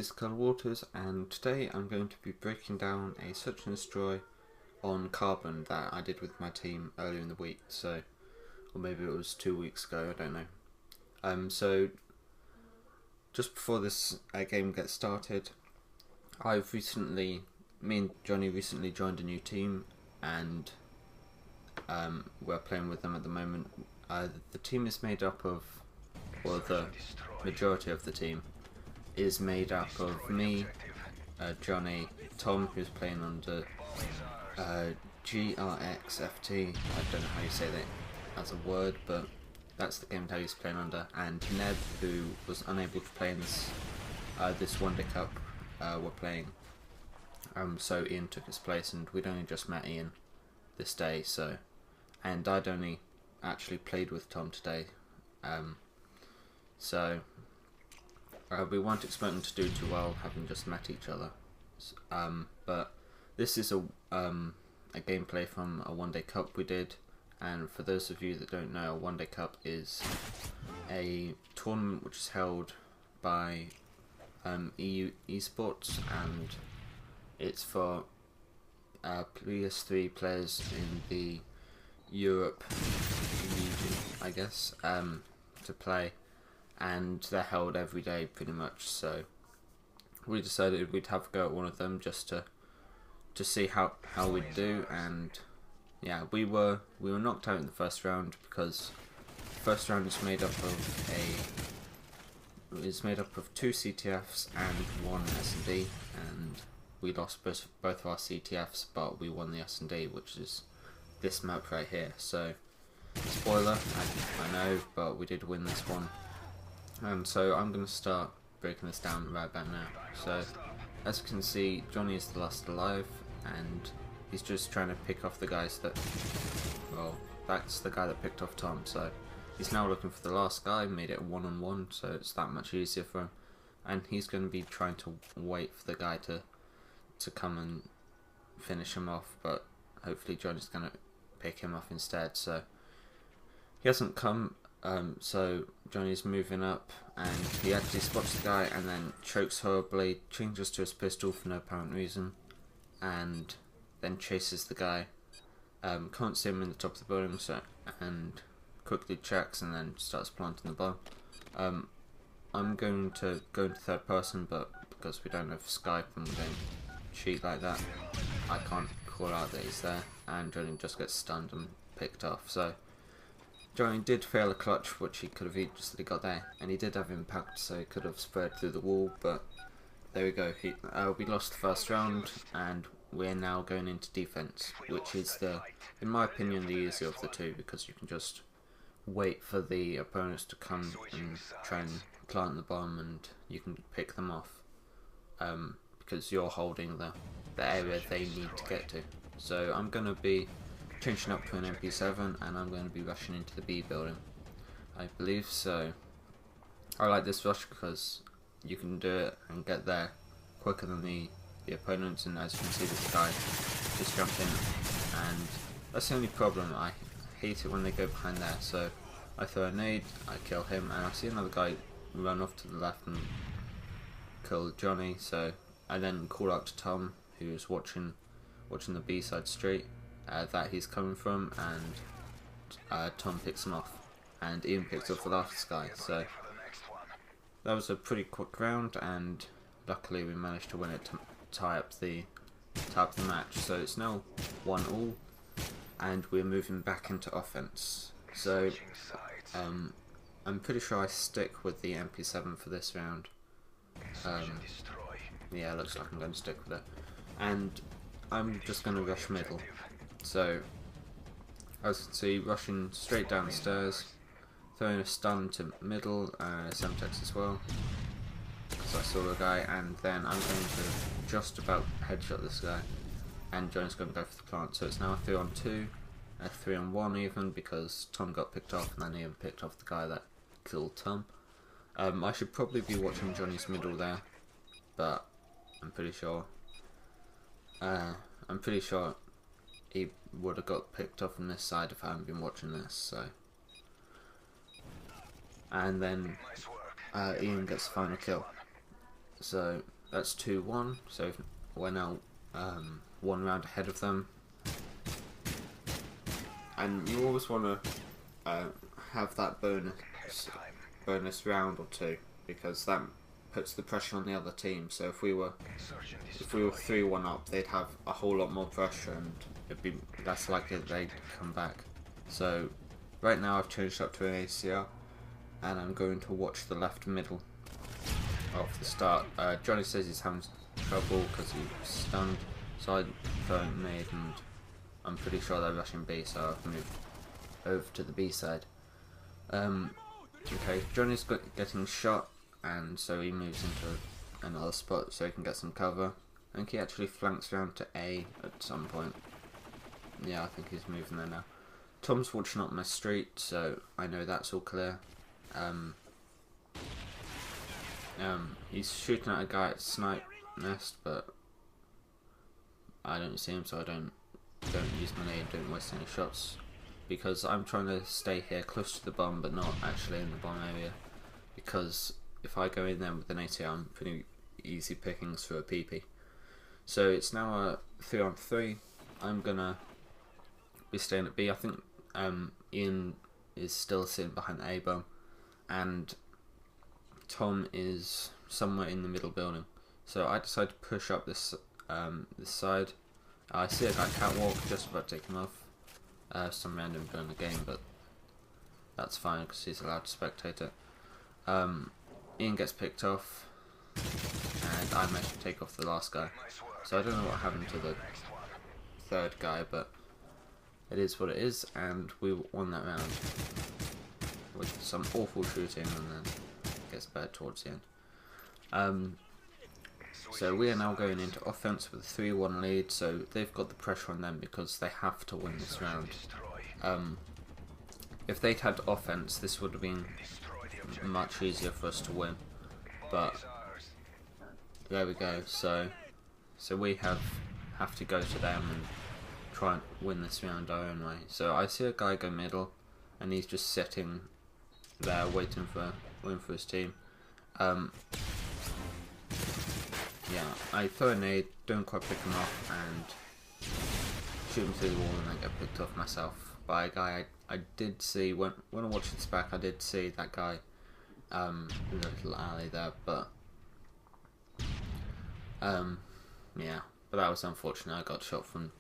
is Colouredwaters, and today I'm going to be breaking down a search and destroy on carbon that I did with my team earlier in the week, or maybe it was 2 weeks ago, I don't know. So just before this game gets started, me and Johnny recently joined a new team, and we're playing with them at the moment. The team is made up of, well, the majority of the team is made up of me, Johnny, Tom, who's playing under GRXFT. I don't know how you say that as a word, but that's the game that he's playing under, and Neb, who was unable to play in this One Day Cup we're playing. So Ian took his place, and we'd only just met Ian this day, and I'd only actually played with Tom today, so we weren't expecting to do too well, having just met each other. But this is a gameplay from a One Day Cup we did, and for those of you that don't know, a One Day Cup is a tournament which is held by EU Esports, and it's for PS3 players in the Europe region, I guess, to play, and they're held every day pretty much. So we decided we'd have a go at one of them just to see how we'd do, and yeah, we were knocked out in the first round, because the first round is made up of 2 CTFs and 1 S&D, and we lost both of our CTFs, but we won the S&D, which is this map right here. So spoiler, I know, but we did win this one. So I'm going to start breaking this down right about now. So as you can see, Johnny is the last alive, and he's just trying to pick off the guys that, well, that's the guy that picked off Tom, so he's now looking for the last guy, made it a one-on-one, so it's that much easier for him, and he's going to be trying to wait for the guy to come and finish him off, but hopefully Johnny's going to pick him off instead. So he hasn't come, so Johnny's moving up, and he actually spots the guy and then chokes horribly, changes to his pistol for no apparent reason, and then chases the guy. Can't see him in the top of the building, and quickly checks and then starts planting the bomb. I'm going to go into third person, but because we don't have Skype and we don't cheat like that, I can't call out that he's there, and Johnny just gets stunned and picked off. So Johnny did fail a clutch, which he could have easily got there, and he did have impact, so he could have spread through the wall, but there we go. We lost the first round, and we're now going into defense, which is in my opinion, the easier of the two, because you can just wait for the opponents to come and try and plant the bomb, and you can pick them off, because you're holding the area they need to get to. So I'm going to be changing up to an MP7, and I'm going to be rushing into the B building, I believe. So I like this rush because you can do it and get there quicker than the opponents, and as you can see, this guy just jumped in, and that's the only problem. I hate it when they go behind there, so I throw a nade, I kill him, and I see another guy run off to the left and kill Johnny, so I then call out to Tom, who's watching the B side street that he's coming from, and Tom picks him off, and Ian picks up the last guy. So that was a pretty quick round, and luckily we managed to win it to tie up the match. So it's now 1-1, and we're moving back into offense. So I'm pretty sure I stick with the MP7 for this round. Yeah, looks like I'm going to stick with it, and I'm just going to rush middle. So as you can see, rushing straight down the stairs, throwing a stun to middle, Semtex as well, because I saw the guy, and then I'm going to just about headshot this guy, and Johnny's going to go for the plant. So it's now a 3-on-2, a 3-on-1 even, because Tom got picked off, and then Ian picked off the guy that killed Tom. I should probably be watching Johnny's middle there, but I'm pretty sure he would have got picked off on this side if I hadn't been watching this. So, and then Ian gets the final kill. So that's 2-1, so we're now 1 round ahead of them. And you always want to have that bonus round or two, because that puts the pressure on the other team. So if we were 3-1 up, they'd have a whole lot more pressure, and it'd be less likely that they'd come back. So right now I've changed up to an ACR, and I'm going to watch the left middle of the start. Johnny says he's having trouble because he's stunned, so I throw a nade, and I'm pretty sure they're rushing B, so I've moved over to the B side. Okay, Johnny's getting shot, and so he moves into another spot so he can get some cover. I think he actually flanks around to A at some point. Yeah, I think he's moving there now. Tom's watching up my street, so I know that's all clear. He's shooting at a guy at Snipe Nest, but I don't see him, so I don't use my nade, don't waste any shots, because I'm trying to stay here close to the bomb but not actually in the bomb area, because if I go in there with an ATR, I'm pretty easy pickings for a PP. So it's now a 3-on-3. I'm gonna be staying at B. I think Ian is still sitting behind the A bomb, and Tom is somewhere in the middle building. So I decide to push up this this side. I see a guy catwalk, just about to take him off. Some random during the game, but that's fine because he's allowed to spectate it. Ian gets picked off, and I managed to take off the last guy. So I don't know what happened to the third guy, but it is what it is, and we won that round with some awful shooting, and then it gets better towards the end. So we are now going into offense with a 3-1 lead, so they've got the pressure on them because they have to win this round. If they'd had offense, this would have been much easier for us to win, but there we go. So we have to go to them and try and win this round our own way. So I see a guy go middle, and he's just sitting there waiting for his team. Yeah, I throw a nade, don't quite pick him off, and shoot him through the wall, and then get picked off myself by a guy I did see. When I watched this back, I did see that guy in the little alley there, but yeah, but that was unfortunate. I got shot from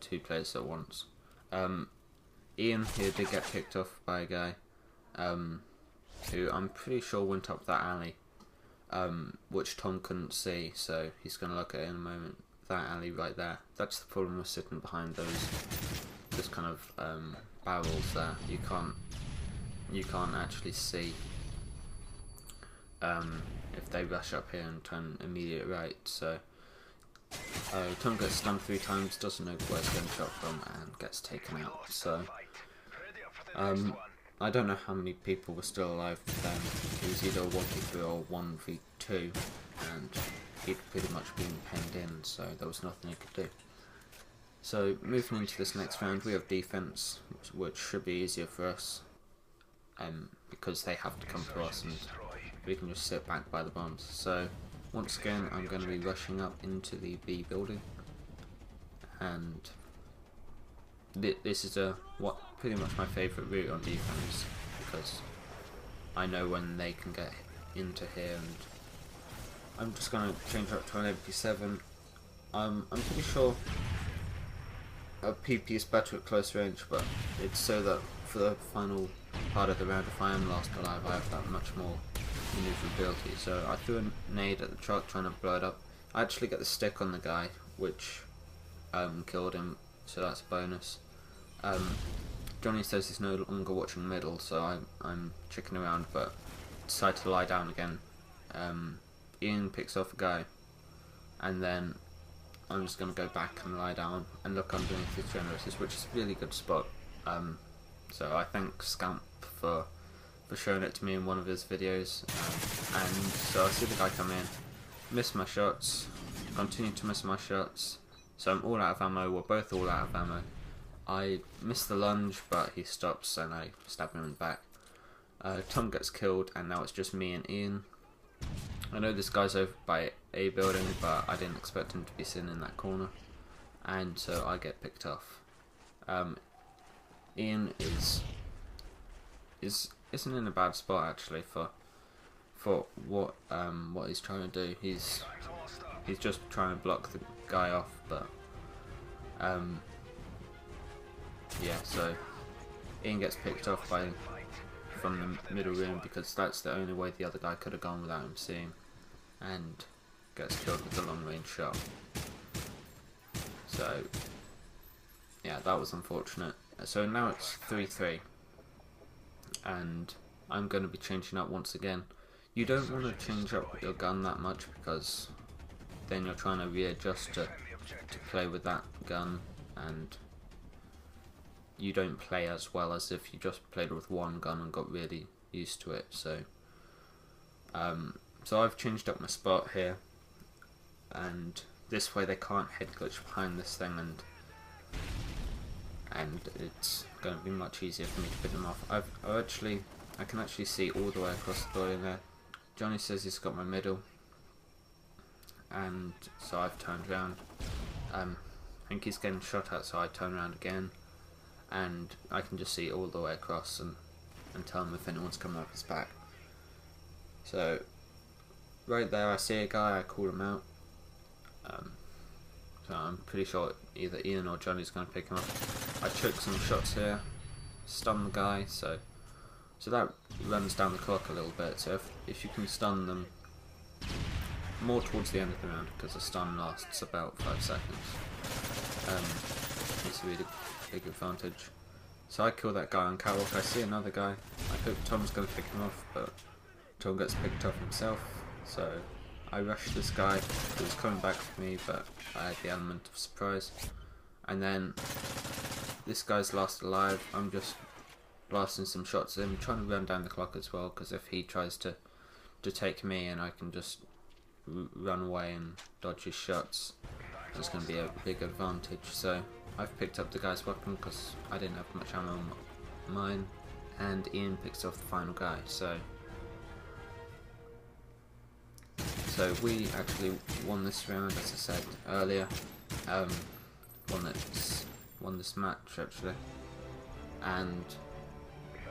2 players at once. Ian here did get picked off by a guy who I'm pretty sure went up that alley, which Tom couldn't see, so he's going to look at it in a moment. That alley right there, that's the problem with sitting behind those kind of barrels there. You can't actually see if they rush up here and turn immediate right. So Tom gets stunned 3 times, doesn't know where it's getting shot from, and gets taken out. So I don't know how many people were still alive then. It was either 1v3 or 1v2, and he'd pretty much been penned in, so there was nothing he could do. So moving into this next round, we have defense, which should be easier for us, because they have to come to us and we can just sit back by the bombs. So once again, I'm going to be rushing up into the B building, and this is pretty much my favourite route on defense, because I know when they can get into here, and I'm just going to change up to an MP7. I'm pretty sure a PP is better at close range, but it's so that for the final part of the round, if I am last alive, I have that much more maneuverability. So I threw a nade at the truck trying to blow it up. I actually get the stick on the guy, which killed him, so that's a bonus. Johnny says he's no longer watching middle, so I'm checking around, but decide to lie down again. Ian picks off a guy, and then I'm just going to go back and lie down and look underneath his generators, which is a really good spot. So I thank Scamp for showing it to me in one of his videos. And so I see the guy come in, miss my shots, continue to miss my shots, so I'm all out of ammo. We're both all out of ammo. I miss the lunge, but he stops and I stab him in the back. Tom gets killed, and now it's just me and Ian. I know this guy's over by A building, but I didn't expect him to be sitting in that corner, and so I get picked off. Ian isn't in a bad spot actually for what he's trying to do. He's just trying to block the guy off, but yeah. So Ian gets picked off from the middle room because that's the only way the other guy could have gone without him seeing, and gets killed with a long range shot. So yeah, that was unfortunate. So now it's 3-3, and I'm going to be changing up once again. You don't want to change up your gun that much because then you're trying to readjust to play with that gun, and you don't play as well as if you just played with one gun and got really used to it. So so I've changed up my spot here, and this way they can't head glitch behind this thing, and it's going to be much easier for me to pick them off. I can actually see all the way across the building there. Johnny says he's got my middle, and so I've turned around. I think he's getting shot at, so I turn around again, and I can just see all the way across and tell him if anyone's coming up his back. So right there I see a guy, I call him out. So I'm pretty sure either Ian or Johnny's going to pick him up. I took some shots here, stun the guy, so that runs down the clock a little bit. So if you can stun them more towards the end of the round, because a stun lasts about 5 seconds, it's a really big advantage. So I kill that guy on catwalk. I see another guy. I hope Tom's going to pick him off, but Tom gets picked off himself. So I rushed this guy who was coming back for me, but I had the element of surprise. And then this guy's last alive. I'm just blasting some shots at him, trying to run down the clock as well, because if he tries to take me and I can just run away and dodge his shots, that's going to be a big advantage. So I've picked up the guy's weapon because I didn't have much ammo on mine, and Ian picks off the final guy. So we actually won this round, as I said earlier. Won this match actually, and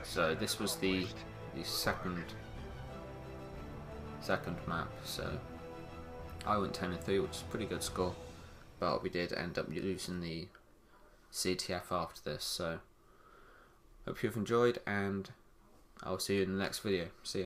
so this was the second map. So I went 10-3, which is a pretty good score, but we did end up losing the CTF after this. So hope you've enjoyed, and I'll see you in the next video. See ya.